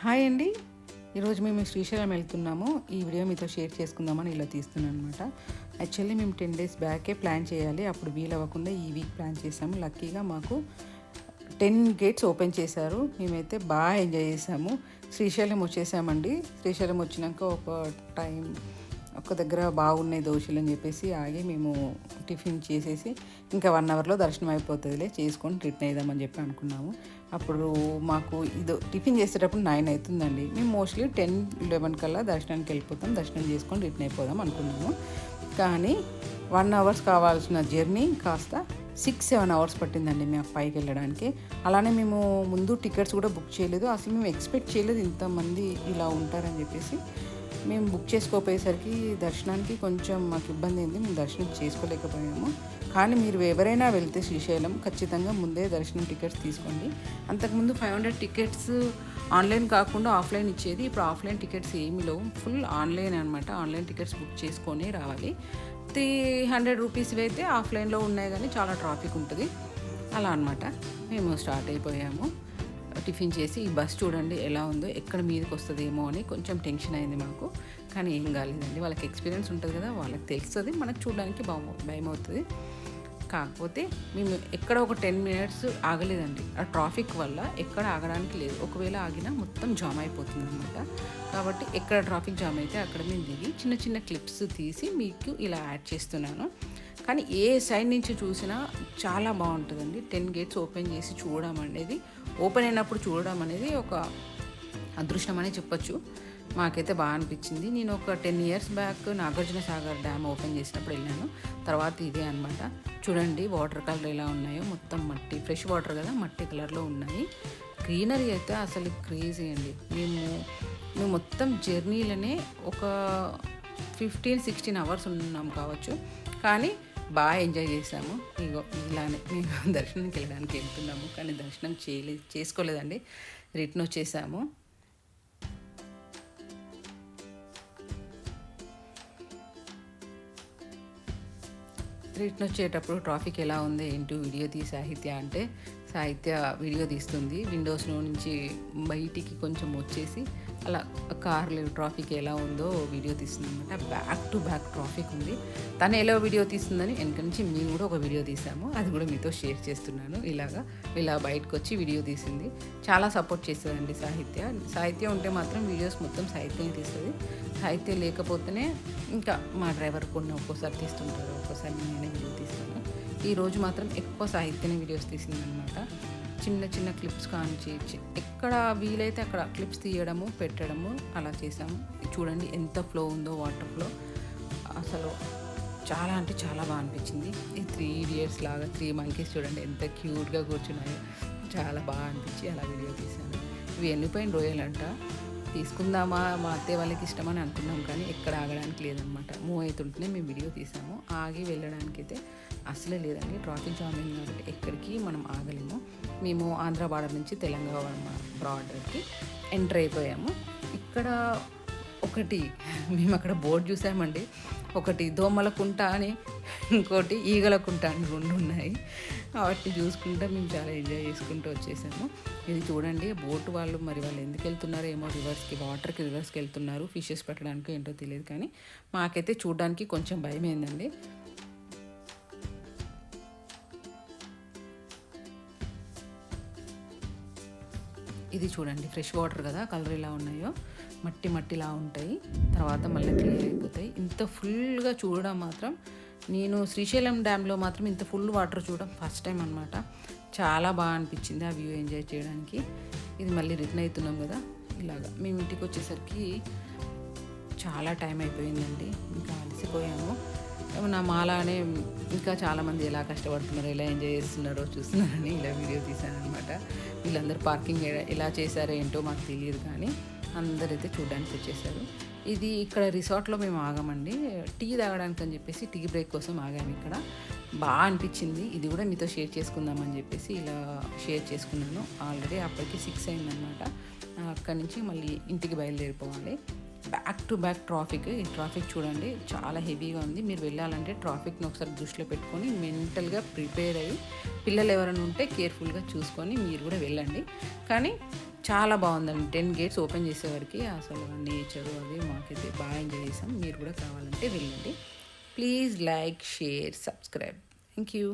Hi అండి. ఈరోజు మేము శ్రీశైలం వెళ్తున్నాము. ఈ వీడియో మీతో షేర్ చేసుకుందామని ఇలా తీస్తున్నాను అనమాట. యాక్చువల్లీ మేము 10 days బ్యాకే ప్లాన్ చేయాలి, అప్పుడు వీలవ్వకుండా ఈ వీక్ ప్లాన్ చేసాము. లక్కీగా మాకు 10 gates ఓపెన్ చేశారు. మేమైతే బాగా ఎంజాయ్ చేసాము. శ్రీశైలం వచ్చేసామండి. శ్రీశైలం వచ్చినాక ఒక దగ్గర బాగున్నాయి దోశలు అని చెప్పేసి ఆగి మేము టిఫిన్ చేసేసి ఇంకా 1 hourలో దర్శనం అయిపోతుందిలే, చేసుకొని రిటర్న్ అయిదామని చెప్పి అనుకున్నాము. అప్పుడు మాకు ఇది టిఫిన్ చేసేటప్పుడు 9 అవుతుందండి. మేము మోస్ట్లీ 10-11 కల్లా దర్శనానికి వెళ్ళిపోతాం, దర్శనం చేసుకొని రిటర్న్ అయిపోదాం అనుకున్నాము. కానీ 1 hour కావాల్సిన జర్నీ కాస్త 6-7 hours పట్టిందండి మేము పైకి వెళ్ళడానికి. అలానే మేము ముందు టికెట్స్ కూడా బుక్ చేయలేదు. అసలు మేము ఎక్స్పెక్ట్ చేయలేదు ఇంతమంది ఇలా ఉంటారని చెప్పేసి. మేము బుక్ చేసుకోపోయేసరికి దర్శనానికి కొంచెం మాకు ఇబ్బంది అయింది, మేము దర్శనం చేసుకోలేకపోయాము. కానీ మీరు ఎవరైనా వెళ్తే శ్రీశైలం ఖచ్చితంగా ముందే దర్శనం టికెట్స్ తీసుకోండి. అంతకుముందు 500 టికెట్స్ ఆన్లైన్ కాకుండా ఆఫ్లైన్ ఇచ్చేది. ఇప్పుడు ఆఫ్లైన్ టికెట్స్ ఏమీ లేవు, ఫుల్ ఆన్లైన్ అనమాట. ఆన్లైన్ టికెట్స్ బుక్ చేసుకొని రావాలి. 300 రూపీస్ అయితే ఆఫ్లైన్లో ఉన్నాయి, కానీ చాలా ట్రాఫిక్ ఉంటుంది అలా అనమాట. మేము స్టార్ట్ అయిపోయాము. టిఫిన్ చేసి ఈ బస్ చూడండి ఎలా ఉందో, ఎక్కడ మీదకి వస్తుందేమో అని కొంచెం టెన్షన్ అయింది మాకు. కానీ ఏం కాలేదండి, వాళ్ళకి ఎక్స్పీరియన్స్ ఉంటుంది కదా, వాళ్ళకి తెలుస్తుంది, మనకు చూడడానికి భయం అవుతుంది. కాకపోతే మేము ఎక్కడ ఒక 10 minutes ఆగలేదండి. ఆ ట్రాఫిక్ వల్ల ఎక్కడ ఆగడానికి లేదు. ఒకవేళ ఆగినా మొత్తం జామ్ అయిపోతుంది అనమాట. కాబట్టి ఎక్కడ ట్రాఫిక్ జామ్ అయితే అక్కడ మేము దిగి చిన్న చిన్న క్లిప్స్ తీసి మీకు ఇలా యాడ్ చేస్తున్నాను. కానీ ఏ సైడ్ నుంచి చూసినా చాలా బాగుంటుందండి. 10 gates ఓపెన్ చేసి చూడడం అనేది, ఓపెన్ అయినప్పుడు చూడడం అనేది ఒక అదృష్టం అని చెప్పొచ్చు. మాకైతే బాగా అనిపించింది. నేను ఒక 10 years back Nagarjuna Sagar dam open చేసినప్పుడు వెళ్ళాను. తర్వాత ఇదే అనమాట. చూడండి వాటర్ కలర్ ఎలా ఉన్నాయో, మొత్తం మట్టి, ఫ్రెష్ వాటర్ కదా, మట్టి కలర్లో ఉన్నాయి. గ్రీనరీ అయితే అసలు క్రేజీ అండి. మేము మొత్తం జర్నీలోనే ఒక 15-16 hours ఉన్నాం కావచ్చు, కానీ బాగా ఎంజాయ్ చేసాము. ఇలానే మేము దర్శనానికి వెళ్ళడానికి వెళ్తున్నాము, కానీ దర్శనం చేసుకోలేదండి, రిటర్న్ వచ్చేసాము. రిటర్న్ వచ్చేటప్పుడు ట్రాఫిక్ ఎలా ఉంది ఏంటి వీడియో సాహిత్య అంటే, సాహిత్య వీడియో తీస్తుంది. విండోస్లో నుంచి బయటికి కొంచెం వచ్చేసి అలా కార్లు ట్రాఫిక్ ఎలా ఉందో వీడియో తీస్తుంది అనమాట. బ్యాక్ టు బ్యాక్ ట్రాఫిక్ ఉంది. తను ఎలా వీడియో తీస్తుందని వెనక నుంచి మేము కూడా ఒక వీడియో తీసాము, అది కూడా మీతో షేర్ చేస్తున్నాను. ఇలా బయటకు వచ్చి వీడియో తీసింది. చాలా సపోర్ట్ చేస్తుందండి సాహిత్య ఉంటే మాత్రం వీడియోస్ మొత్తం సాహిత్యం తీస్తుంది. సాహిత్యం లేకపోతేనే ఇంకా మా డ్రైవర్ కొన్ని ఒక్కోసారి తీస్తుంటారు, ఒక్కోసారి నేనే వీడియో తీస్తాను. ఈరోజు మాత్రం ఎక్కువ సాహిత్యనే వీడియోస్ తీసిందనమాట. చిన్న చిన్న క్లిప్స్ కానించి ఎక్కడ వీలైతే అక్కడ క్లిప్స్ తీయడము పెట్టడము అలా చేసాము. చూడండి ఎంత ఫ్లో ఉందో, వాటర్ ఫ్లో అసలు చాలా అంటే చాలా బాగా అనిపించింది. ఈ 3 idiots లాగా 3 monkeys చూడండి ఎంత క్యూట్గా కూర్చున్నాయో, చాలా బాగా అనిపించి అలా వీడియో తీశాను. ఇవి ఎండిపోయిన రొయ్యలంట, తీసుకుందామా మా అత్తయ్య వాళ్ళకి ఇష్టమని అనుకున్నాం, కానీ ఎక్కడ ఆగడానికి లేదనమాట. మూవ్ అవుతుంటేనే మేము వీడియో తీసాము. ఆగి వెళ్ళడానికి అయితే అసలే లేదండి, ట్రాఫిక్ జామ్ అయింది కాబట్టి ఎక్కడికి మనం ఆగలేము. మేము ఆంధ్ర బార్డర్ నుంచి తెలంగాణ బార్డర్కి ఎంటర్ అయిపోయాము. ఇక్కడ మేము అక్కడ బోర్డు చూసామండి. ఒకటి దోమల కుంట అని, ఇంకోటి ఈగల కుంట అని 2 ఉన్నాయి. వాటిని చూసుకుంటూ మేము చాలా ఎంజాయ్ చేసుకుంటూ వచ్చేసాము. ఇది చూడండి బోట్ వాళ్ళు ఎందుకు వెళ్తున్నారో ఏమో, రివర్స్కి వెళ్తున్నారు, ఫిషెస్ పెట్టడానికి ఏంటో తెలియదు, కానీ మాకైతే చూడడానికి కొంచెం భయమైందండి. ఇది చూడండి ఫ్రెష్ వాటర్ కదా, కలర్ ఎలా ఉన్నాయో, మట్టిలా ఉంటాయి, తర్వాత మళ్ళీ క్లియర్ అయిపోతాయి. ఇంత ఫుల్గా చూడడం మాత్రం, నేను శ్రీశైలం డ్యామ్లో మాత్రం ఇంత ఫుల్ వాటర్ చూడడం ఫస్ట్ టైం అనమాట. చాలా బాగా అనిపించింది ఆ వ్యూ ఎంజాయ్ చేయడానికి. ఇది మళ్ళీ రిటర్న్ అవుతున్నాం కదా, ఇలాగా మేము ఇంటికి వచ్చేసరికి చాలా టైం అయిపోయిందండి. ఇంకా అలసిపోయాము. నా మాలానే ఇంకా చాలామంది ఎలా కష్టపడుతున్నారో, ఎలా ఎంజాయ్ చేస్తున్నారో చూస్తున్నారని ఇలా వీడియో తీశాను అనమాట. వీళ్ళందరూ పార్కింగ్ ఎలా చేశారో ఏంటో మాకు తెలియదు, కానీ అందరైతే చూడడానికి వచ్చేసారు. ఇది ఇక్కడ రిసార్ట్లో మేము ఆగామండి, టీ తాగడానికి అని చెప్పేసి టీ బ్రేక్ కోసం ఆగాము. ఇక్కడ బాగా అనిపించింది. ఇది కూడా మీతో షేర్ చేసుకుందామని చెప్పేసి ఇలా షేర్ చేసుకున్నాను. ఆల్రెడీ అప్పటికి 6 అయిందనమాట. అక్కడి నుంచి మళ్ళీ ఇంటికి బయలుదేరిపోవాలి. Back to back traffic. ఈ ట్రాఫిక్ చూడండి చాలా హెవీగా ఉంది. మీరు వెళ్ళాలంటే ట్రాఫిక్ని ఒకసారి దృష్టిలో పెట్టుకొని మెంటల్గా ప్రిపేర్ అయ్యి పిల్లలు ఎవరైనా ఉంటే కేర్ఫుల్గా చూసుకొని మీరు కూడా వెళ్ళండి. కానీ చాలా బాగుందండి. 10 గేట్స్ ఓపెన్ చేసేవారికి అసలు నేచరు అది మాకైతే బాగా ఎంజాయ్ చేసాం. మీరు కూడా కావాలంటే వెళ్ళండి. Please like, share, subscribe. Thank you.